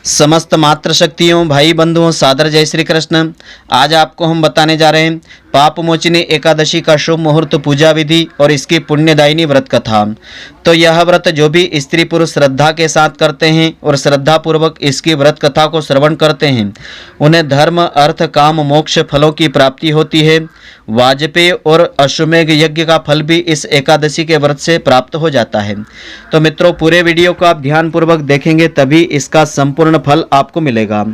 समस्त मातृशक्तियों भाई बंधुओं सादर जय श्री कृष्ण। आज आपको हम बताने जा रहे हैं पाप मोचिनी एकादशी का शुभ मुहूर्त, पूजा विधि और इसकी पुण्यदायिनी व्रत कथा। तो यह व्रत जो भी स्त्री पुरुष श्रद्धा के साथ करते हैं और श्रद्धा पूर्वक इसकी व्रत कथा को श्रवण करते हैं, उन्हें धर्म अर्थ काम मोक्ष फलों की प्राप्ति होती है। वाजपेय और अश्वमेघ यज्ञ का फल भी इस एकादशी के व्रत से प्राप्त हो जाता है। तो मित्रों, पूरे वीडियो को आप ध्यानपूर्वक देखेंगे तभी इसका संपूर्ण फल आपको मिलेगा।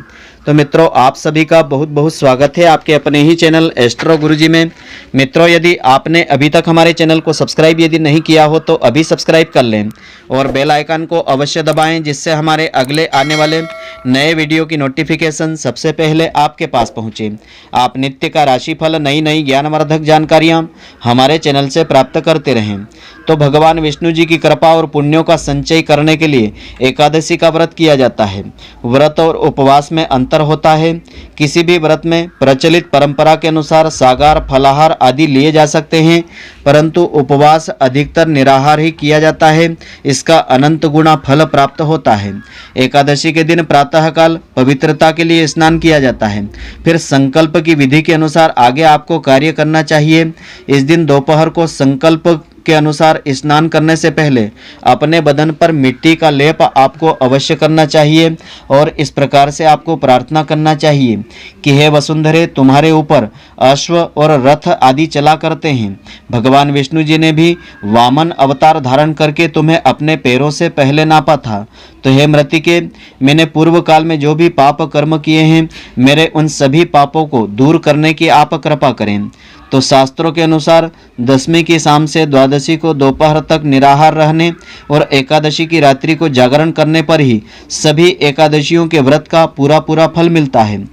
तो मित्रों, आप सभी का बहुत बहुत स्वागत है आपके अपने ही चैनल एस्ट्रो गुरुजी में। मित्रों, यदि आपने अभी तक हमारे चैनल को सब्सक्राइब यदि नहीं किया हो तो अभी सब्सक्राइब कर लें और बेल आइकन को अवश्य दबाएं, जिससे हमारे अगले आने वाले नए वीडियो की नोटिफिकेशन सबसे पहले आपके पास पहुंचे। आप नित्य का राशिफल, नई नई ज्ञानवर्धक जानकारियां हमारे चैनल से प्राप्त करते रहें। तो भगवान विष्णु जी की कृपा और पुण्यों का संचय करने के लिए एकादशी का व्रत किया जाता है। व्रत और उपवास में अंतर होता है। किसी भी व्रत में प्रचलित परंपरा के अनुसार सागार फलाहार आदि लिए जा सकते हैं, परंतु उपवास अधिकतर निराहार ही किया जाता है। इसका अनंत गुना फल प्राप्त होता है। एकादशी के दिन प्रातःकाल पवित्रता के लिए स्नान किया जाता है। फिर संकल्प की विधि के अनुसार आगे आपको कार्य करना चाहिए। इस दिन दोपहर को संकल्प के अनुसार स्नान करने से पहले अपने बदन पर मिट्टी का लेप आपको अवश्य करना चाहिए और इस प्रकार से आपको प्रार्थना करना चाहिए कि हे वसुंधरे, तुम्हारे ऊपर अश्व और रथ आदि चला करते हैं। भगवान विष्णु जी ने भी वामन अवतार धारण करके तुम्हें अपने पैरों से पहले नापा था। तो हे मृतिके, मैंने पूर्व काल में जो भी पाप कर्म किए हैं, मेरे उन सभी पापों को दूर करने की आप कृपा करें। तो शास्त्रों के अनुसार दसवीं की शाम से द्वादशी को दोपहर तक निराहार रहने और एकादशी की रात्रि को जागरण करने पर ही सभी एकादशियों के व्रत का पूरा पूरा फल मिलता है।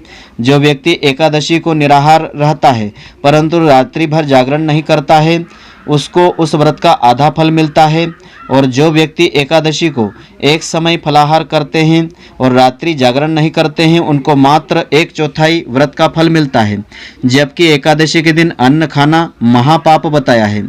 जो व्यक्ति एकादशी को निराहार रहता है परंतु रात्रि भर जागरण नहीं करता है, उसको उस व्रत का आधा फल मिलता है। और जो व्यक्ति एकादशी को एक समय फलाहार करते हैं और रात्रि जागरण नहीं करते हैं, उनको मात्र 1/4 व्रत का फल मिलता है। जबकि एकादशी के दिन अन्न खाना महापाप बताया है।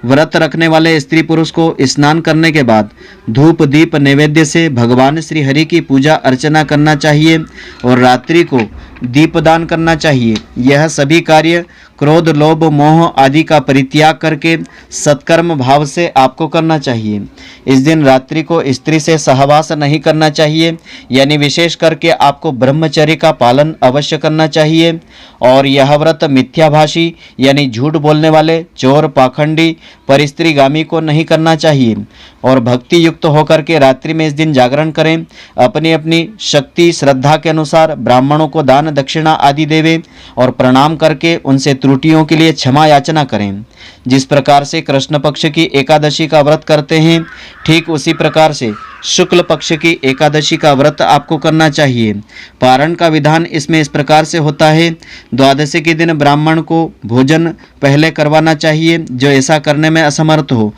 व्रत रखने वाले स्त्री पुरुष को स्नान करने के बाद धूप दीप नैवेद्य से भगवान श्री हरि की पूजा अर्चना करना चाहिए और रात्रि को दीपदान करना चाहिए। यह सभी कार्य क्रोध लोभ मोह आदि का परित्याग करके सत्कर्म भाव से आपको करना चाहिए। इस दिन रात्रि को स्त्री से सहवास नहीं करना चाहिए, यानी विशेष करके आपको ब्रह्मचर्य का पालन अवश्य करना चाहिए। और यह व्रत मिथ्याभाषी यानी झूठ बोलने वाले, चोर, पाखंडी, परिस्त्रीगामी को नहीं करना चाहिए। और भक्ति युक्त होकर के रात्रि में इस दिन जागरण करें। अपनी अपनी शक्ति श्रद्धा के अनुसार ब्राह्मणों को दान दक्षिणा आदि देवें और प्रणाम करके उनसे त्रुटियों के लिए क्षमा याचना करें। जिस प्रकार से कृष्ण पक्ष की एकादशी का व्रत करते हैं, ठीक उसी प्रकार से शुक्ल पक्ष की एकादशी का व्रत आपको करना चाहिए। पारण का विधान इसमें इस प्रकार से होता है। द्वादशी के दिन ब्राह्मण को भोजन पहले करवाना चाहिए। जो ऐसा करने में असमर्थ हो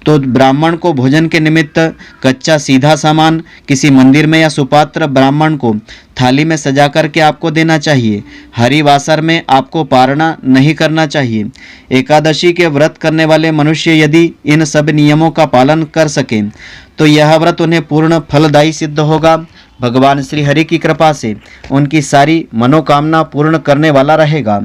तो ब्राह्मण को भोजन के निमित्त कच्चा सीधा सामान किसी मंदिर में या सुपात्र ब्राह्मण को थाली में सजा करके आपको देना चाहिए। हरिवासर में आपको पारणा नहीं करना चाहिए। एकादशी के व्रत करने वाले मनुष्य यदि इन सब नियमों का पालन कर सकें तो यह व्रत उन्हें पूर्ण फलदायी सिद्ध होगा। भगवान श्री हरि की कृपा से उनकी सारी मनोकामना पूर्ण करने वाला रहेगा।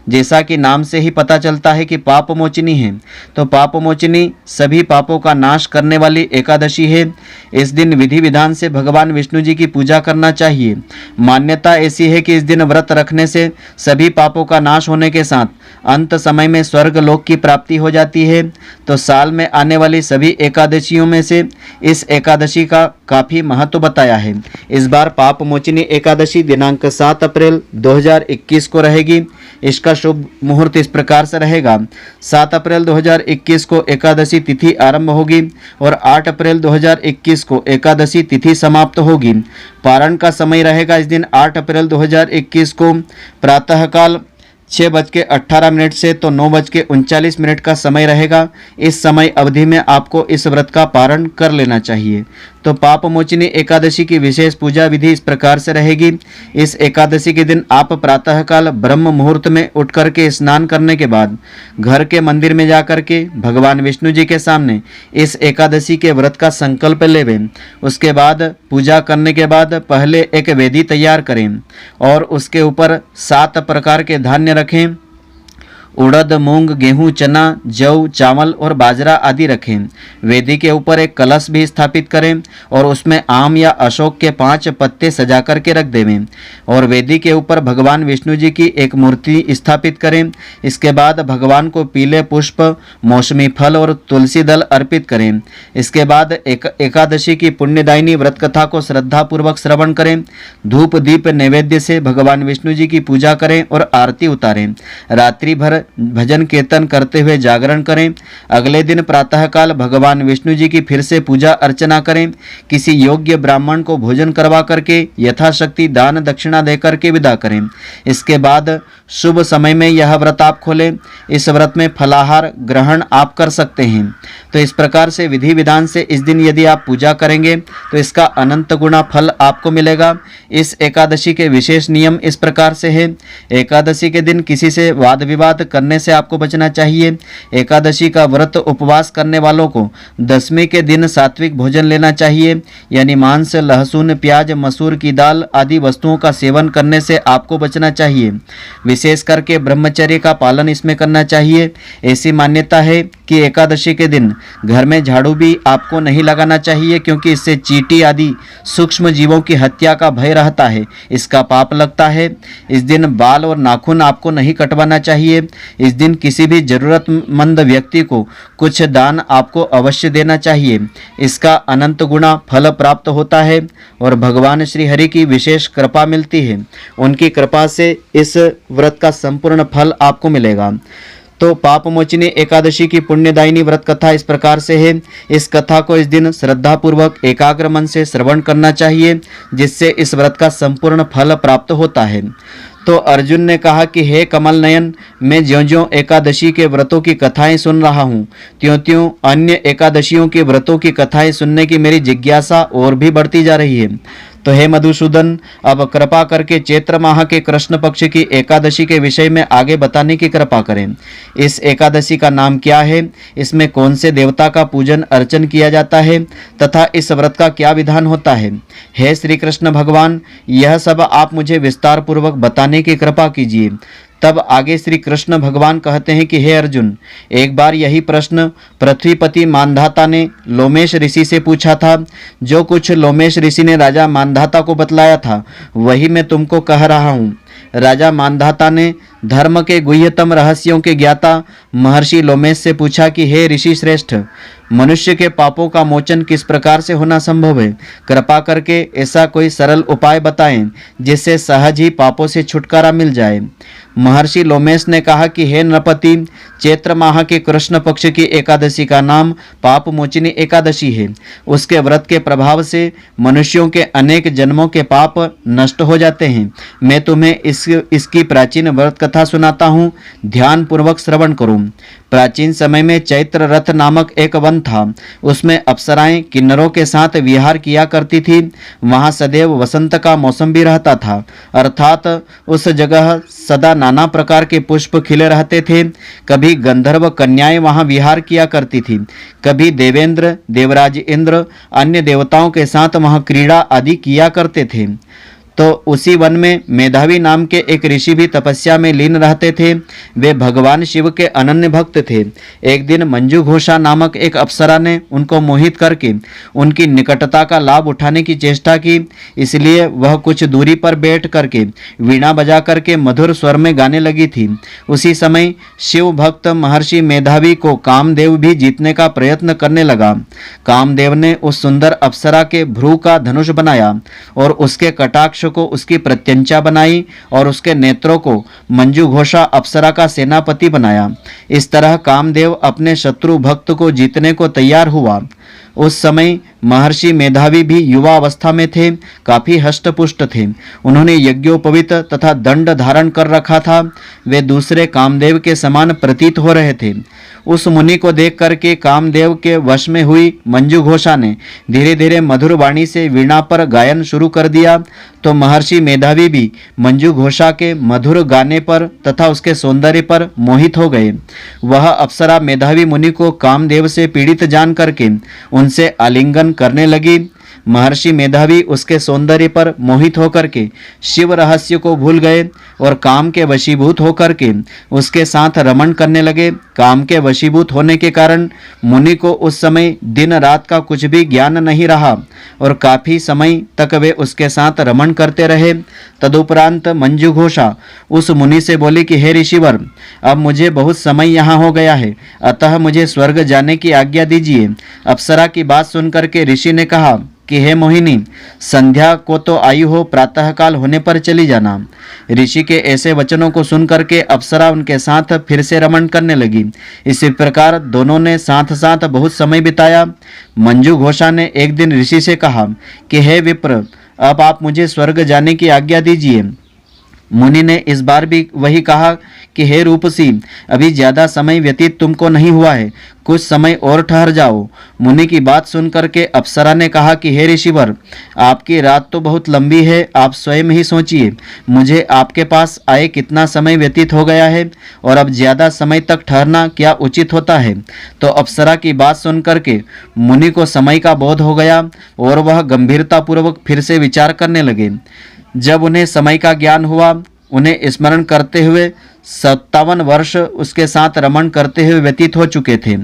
जैसा कि नाम से ही पता चलता है कि पाप मोचिनी है, तो पाप मोचिनी सभी पापों का नाश करने वाली एकादशी है। इस दिन विधि विधान से भगवान विष्णु जी की पूजा करना चाहिए। मान्यता ऐसी है कि इस दिन व्रत रखने से सभी पापों का नाश होने के साथ अंत समय में स्वर्ग लोक की प्राप्ति हो जाती है। तो साल में आने वाली सभी एकादशियों में से इस एकादशी का काफ़ी महत्व बताया है। इस बार पाप मोचिनी एकादशी दिनांक 7 अप्रैल 2021 को रहेगी। इसका शुभ मुहूर्त इस प्रकार से रहेगा। 7 अप्रैल 2021 को एकादशी तिथि आरंभ होगी और 8 अप्रैल 2021 को एकादशी तिथि समाप्त होगी। पारण का समय रहेगा इस दिन 8 अप्रैल 2021 को प्रातःकाल 6:18 से तो 9:39 का समय रहेगा। इस समय अवधि में आपको इस व्रत का पारण कर लेना चाहिए। तो पाप मोचिनी एकादशी की विशेष पूजा विधि इस प्रकार से रहेगी। इस एकादशी के दिन आप प्रातःकाल ब्रह्म मुहूर्त में उठ करके स्नान करने के बाद घर के मंदिर में जाकर के भगवान विष्णु जी के सामने इस एकादशी के व्रत का संकल्प लेवें। उसके बाद पूजा करने के बाद पहले एक वेदी तैयार करें और उसके ऊपर 7 प्रकार के धान्य रखें। उड़द, मूंग, गेहूं, चना, जौ, चावल और बाजरा आदि रखें। वेदी के ऊपर एक कलश भी स्थापित करें और उसमें आम या अशोक के 5 पत्ते सजा करके रख देवें और वेदी के ऊपर भगवान विष्णु जी की एक मूर्ति स्थापित करें। इसके बाद भगवान को पीले पुष्प, मौसमी फल और तुलसी दल अर्पित करें। इसके बाद एकादशी की पुण्यदायिनी व्रत कथा को श्रद्धापूर्वक श्रवण करें। धूप दीप नैवेद्य से भगवान विष्णु जी की पूजा करें और आरती उतारें। रात्रि भर भजन कीर्तन करते हुए जागरण करें। अगले दिन प्रातःकाल भगवान विष्णु जी की फिर से पूजा अर्चना करें। किसी योग्य ब्राह्मण को भोजन करवा करके यथाशक्ति दान दक्षिणा देकर के विदा करें। इसके बाद शुभ समय में यह व्रत आप खोलें। इस व्रत में फलाहार ग्रहण आप कर सकते हैं। तो इस प्रकार से विधि विधान से इस दिन यदि आप पूजा करेंगे तो इसका अनंत गुना फल आपको मिलेगा। इस एकादशी के विशेष नियम इस प्रकार से है। एकादशी के दिन किसी से वाद विवाद करने से आपको बचना चाहिए। एकादशी का व्रत उपवास करने वालों को दशमी के दिन सात्विक भोजन लेना चाहिए, यानी मांस, लहसुन, प्याज, मसूर की दाल आदि वस्तुओं का सेवन करने से आपको बचना चाहिए। विशेष करके ब्रह्मचर्य का पालन इसमें करना चाहिए। ऐसी मान्यता है कि एकादशी के दिन घर में झाड़ू भी आपको नहीं लगाना चाहिए, क्योंकि इससे चींटी आदि सूक्ष्म जीवों की हत्या का भय रहता है, इसका पाप लगता है। इस दिन बाल और नाखून आपको नहीं कटवाना चाहिए। इस दिन किसी भी जरूरतमंद व्यक्ति को कुछ दान आपको अवश्य देना चाहिए। इसका अनंत गुना फल प्राप्त होता है और भगवान श्री हरि की विशेष कृपा मिलती है। उनकी कृपा से इस व्रत का संपूर्ण फल आपको मिलेगा। तो पाप मोचिनी एकादशी की पुण्यदायिनी व्रत कथा इस प्रकार से है। इस कथा को इस दिन श्रद्धापूर्वक एकाग्र मन से श्रवण करना चाहिए, जिससे इस व्रत का संपूर्ण फल प्राप्त होता है। तो अर्जुन ने कहा कि हे कमल नयन, मैं ज्यों-ज्यों एकादशी के व्रतों की कथाएं सुन रहा हूँ, त्यों-त्यों अन्य एकादशियों के व्रतों की कथाएं सुनने की मेरी जिज्ञासा और भी बढ़ती जा रही है। तो हे मधुसूदन, अब कृपा करके चैत्र माह के कृष्ण पक्ष की एकादशी के विषय में आगे बताने की कृपा करें। इस एकादशी का नाम क्या है, इसमें कौन से देवता का पूजन अर्चन किया जाता है तथा इस व्रत का क्या विधान होता है। हे श्री कृष्ण भगवान, यह सब आप मुझे विस्तार पूर्वक बताने की कृपा कीजिए। तब आगे श्री कृष्ण भगवान कहते हैं कि हे अर्जुन, एक बार यही प्रश्न पृथ्वीपति मानधाता ने लोमेश ऋषि से पूछा था। जो कुछ लोमेश ऋषि ने राजा मानधाता को बतलाया था वही मैं तुमको कह रहा हूँ। राजा मानधाता ने धर्म के गुह्यतम रहस्यों के ज्ञाता महर्षि लोमेश से पूछा कि हे ऋषि श्रेष्ठ, मनुष्य के पापों का मोचन किस प्रकार से होना संभव है। कृपा करके ऐसा कोई सरल उपाय बताएं जिससे सहज ही पापों से छुटकारा मिल जाए। महर्षि लोमेश ने कहा कि हे नृपति, चैत्र माह के कृष्ण पक्ष की एकादशी का नाम पाप मोचिनी एकादशी है। उसके व्रत के प्रभाव से मनुष्यों के अनेक जन्मों के पाप नष्ट हो जाते हैं। मैं तुम्हें इसकी प्राचीन व्रत कथा सुनाता हूँ, ध्यान पूर्वक श्रवण करो। प्राचीन समय में चैत्र रथ नामक एक वन था। उसमें अप्सराएं किन्नरों के साथ विहार किया करती थी। वहां सदैव वसंत का मौसम भी रहता था, अर्थात उस जगह सदा नाना प्रकार के पुष्प खिले रहते थे। कभी गंधर्व कन्याएं वहां विहार किया करती थी, कभी देवेंद्र, देवराज इंद्र अन्य देवताओं के साथ वहां क्रीड़ा आदि किया करते थे। तो उसी वन में मेधावी नाम के एक ऋषि भी तपस्या में लीन रहते थे। वे भगवान शिव के अनन्य भक्त थे। एक दिन मंजू घोषा नामक एक अप्सरा ने उनको मोहित करके उनकी निकटता का लाभ उठाने की चेष्टा की। इसलिए वह कुछ दूरी पर बैठ करके वीणा बजा करके मधुर स्वर में गाने लगी थी। उसी समय शिव भक्त महर्षि मेधावी को कामदेव भी जीतने का प्रयत्न करने लगा। कामदेव ने उस सुंदर अप्सरा के भ्रू का धनुष बनाया और उसके कटाक्ष को उसकी प्रत्यंचा बनाई और उसके नेत्रों को मंजू घोषा अप्सरा का सेनापति बनाया। इस तरह कामदेव अपने शत्रु भक्त को जीतने को तैयार हुआ। उस समय महर्षि मेधावी भी युवा अवस्था में थे, काफी हष्टपुष्ट थे। उन्होंने यज्ञोपवीत तथा दंड धारण कर रखा था। वे दूसरे कामदेव के समान प्रतीत हो रहे थे। उस मुनि को देख करके कामदेव के वश में हुई मंजू घोषा ने धीरे धीरे मधुर वाणी से वीणा पर गायन शुरू कर दिया। तो महर्षि मेधावी भी मंजू घोषा के मधुर गाने पर तथा उसके सौंदर्य पर मोहित हो गए। वह अप्सरा मेधावी मुनि को कामदेव से पीड़ित जान करके उनसे आलिंगन करने लगी। महर्षि मेधावी उसके सौंदर्य पर मोहित होकर के शिव रहस्य को भूल गए और काम के वशीभूत होकर के उसके साथ रमण करने लगे। काम के वशीभूत होने के कारण मुनि को उस समय दिन रात का कुछ भी ज्ञान नहीं रहा और काफी समय तक वे उसके साथ रमण करते रहे। तदुपरांत मंजू घोषा उस मुनि से बोली कि हे ऋषिवर, अब मुझे बहुत समय यहाँ हो गया है, अतः मुझे स्वर्ग जाने की आज्ञा दीजिए। अप्सरा की बात सुनकर के ऋषि ने कहा कि हे मोहिनी, संध्या को तो आयु हो, प्रातःकाल होने पर चली जाना। ऋषि के ऐसे वचनों को सुनकर के अप्सरा उनके साथ फिर से रमण करने लगी। इसी प्रकार दोनों ने साथ साथ बहुत समय बिताया। मंजू घोषा ने एक दिन ऋषि से कहा कि हे विप्र, अब आप मुझे स्वर्ग जाने की आज्ञा दीजिए। मुनि ने इस बार भी वही कहा कि हे रूपसी, अभी ज्यादा समय व्यतीत तुमको नहीं हुआ है, कुछ समय और ठहर जाओ। मुनि की बात सुनकर के अप्सरा ने कहा कि हे ऋषिवर, आपकी रात तो बहुत लंबी है, आप स्वयं ही सोचिए, मुझे आपके पास आए कितना समय व्यतीत हो गया है और अब ज्यादा समय तक ठहरना क्या उचित होता है। तो अप्सरा की बात सुनकर के मुनि को समय का बोध हो गया और वह गंभीरतापूर्वक फिर से विचार करने लगे। जब उन्हें समय का ज्ञान हुआ, उन्हें स्मरण करते हुए 57 वर्ष उसके साथ रमण करते हुए व्यतीत हो चुके थे।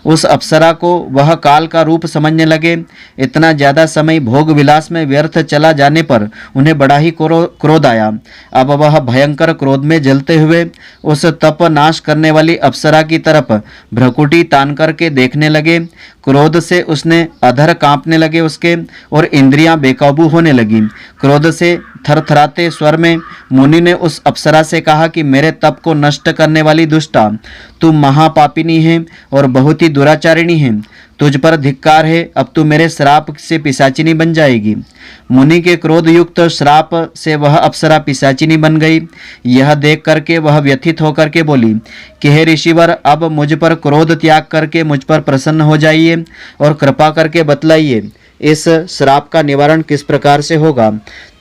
उस अप्सरा को वह काल का रूप समझने लगे। इतना ज़्यादा समय भोग विलास में व्यर्थ चला जाने पर उन्हें बड़ा ही क्रोध आया। अब वह भयंकर क्रोध में जलते हुए उस तप नाश करने वाली अप्सरा की तरफ भ्रकुटी तान करके देखने लगे। क्रोध से उसने अधर कांपने लगे उसके और इंद्रियां बेकाबू होने लगी। क्रोध से थरथराते स्वर में मुनि ने उस अप्सरा से कहा कि मेरे तप को नष्ट करने वाली दुष्टा, तू महापापिनी है और बहुत ही दुराचारिणी है, तुझ पर धिक्कार है, अब तू मेरे श्राप से पिशाचिनी बन जाएगी। मुनि के क्रोध युक्त श्राप से वह अप्सरा पिशाचिनी बन गई। यह देख करके वह व्यथित होकर के बोली कि हे ऋषिवर, अब मुझ पर क्रोध त्याग करके मुझ पर प्रसन्न हो जाइए और कृपा करके बतलाइए इस श्राप का निवारण किस प्रकार से होगा।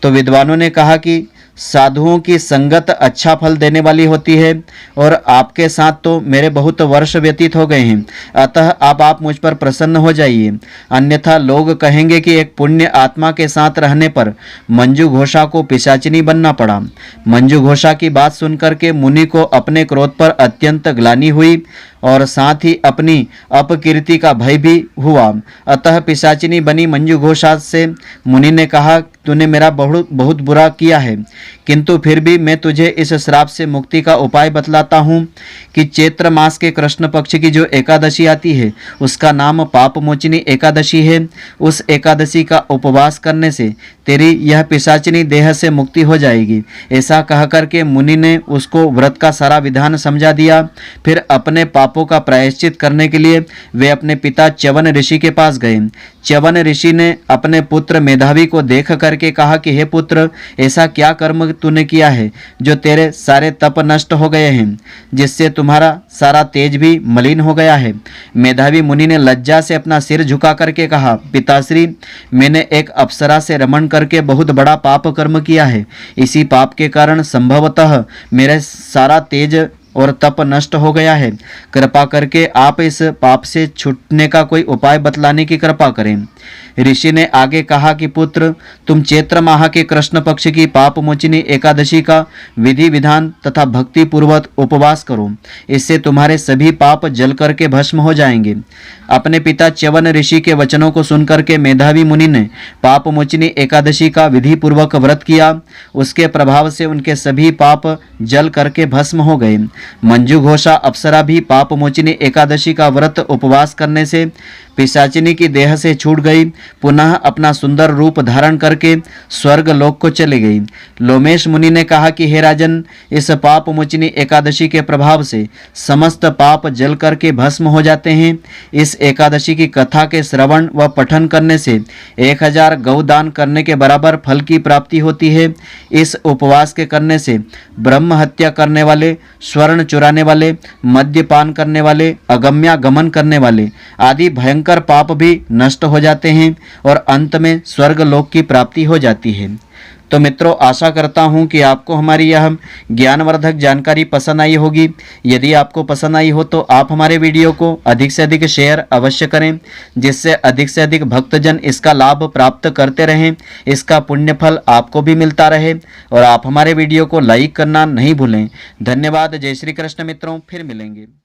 तो विद्वानों ने कहा कि साधुओं की संगत अच्छा फल देने वाली होती है और आपके साथ तो मेरे बहुत वर्ष व्यतीत हो गए हैं, अतः अब आप मुझ पर प्रसन्न हो जाइए, अन्यथा लोग कहेंगे कि एक पुण्य आत्मा के साथ रहने पर मंजू घोषा को पिशाचिनी बनना पड़ा। मंजू घोषा की बात सुनकर के मुनि को अपने क्रोध पर अत्यंत ग्लानि हुई और साथ ही अपनी अपकीर्ति का भय भी हुआ। अतः पिशाचिनी बनी मंजू घोषा से मुनि ने कहा, तूने मेरा बहुत बुरा किया है, किंतु फिर भी मैं तुझे इस श्राप से मुक्ति का उपाय बतलाता हूँ कि चैत्र मास के कृष्ण पक्ष की जो एकादशी आती है उसका नाम पाप मोचिनी एकादशी है। उस एकादशी का उपवास करने से तेरी यह पिशाचिनी देह से मुक्ति हो जाएगी। ऐसा कह करके मुनि ने उसको व्रत का सारा विधान समझा दिया। फिर अपने पापों का प्रायश्चित करने के लिए वे अपने पिता च्यवन ऋषि के पास गए। च्यवन ऋषि ने अपने पुत्र मेधावी को देख करके कहा कि हे पुत्र, ऐसा क्या कर्म तूने किया है जो तेरे सारे तप नष्ट हो गए हैं, जिससे तुम्हारा सारा तेज भी मलिन हो गया है। मेधावी मुनि ने लज्जा से अपना सिर झुका करके कहा, पिताश्री, मैंने एक अप्सरा से रमण करके बहुत बड़ा पाप कर्म किया है। इसी पाप के कारण संभवतः मेरे सारा तेज और तप नष्ट हो गया है। कृपा करके आप इस पाप से छूटने का कोई उपाय बतलाने की कृपा करें। ऋषि ने आगे कहा कि पुत्र, तुम चैत्र माह के कृष्ण पक्ष की पाप मोचिनी एकादशी का विधि विधान तथा भक्ति पूर्वक उपवास करो, इससे तुम्हारे सभी पाप जल करके भस्म हो जाएंगे। अपने पिता च्यवन ऋषि के वचनों को सुनकर के मेधावी मुनि ने पाप मोचिनी एकादशी का विधि पूर्वक व्रत किया। उसके प्रभाव से उनके सभी पाप जल करके भस्म हो गए। मंजू घोषा अप्सरा भी पाप मोचिनी एकादशी का व्रत उपवास करने से पिशाचिनी की देह से छूट गई, पुनः अपना सुंदर रूप धारण करके स्वर्ग लोक को चली गई। लोमेश मुनि ने कहा कि हे राजन, इस पाप मोचिनी एकादशी के प्रभाव से समस्त पाप जल करके भस्म हो जाते हैं। इस एकादशी की कथा के श्रवण व पठन करने से 1000 गौदान करने के बराबर फल की प्राप्ति होती है। इस उपवास के करने से ब्रह्म हत्या करने वाले, स्वर्ण चुराने वाले, मद्यपान करने वाले, अगम्यागमन करने वाले आदि भयंकर पाप भी नष्ट हो जाते हैं और अंत में स्वर्ग लोक की प्राप्ति हो जाती है। तो मित्रों, आशा करता हूं कि आपको हमारी यह ज्ञानवर्धक जानकारी पसंद आई होगी। यदि आपको पसंद आई हो तो आप हमारे वीडियो को अधिक से अधिक शेयर अवश्य करें, जिससे अधिक से अधिक भक्तजन इसका लाभ प्राप्त करते रहें, इसका पुण्य फल आपको भी मिलता रहे। और आप हमारे वीडियो को लाइक करना नहीं भूलें। धन्यवाद। जय श्री कृष्ण मित्रों, फिर मिलेंगे।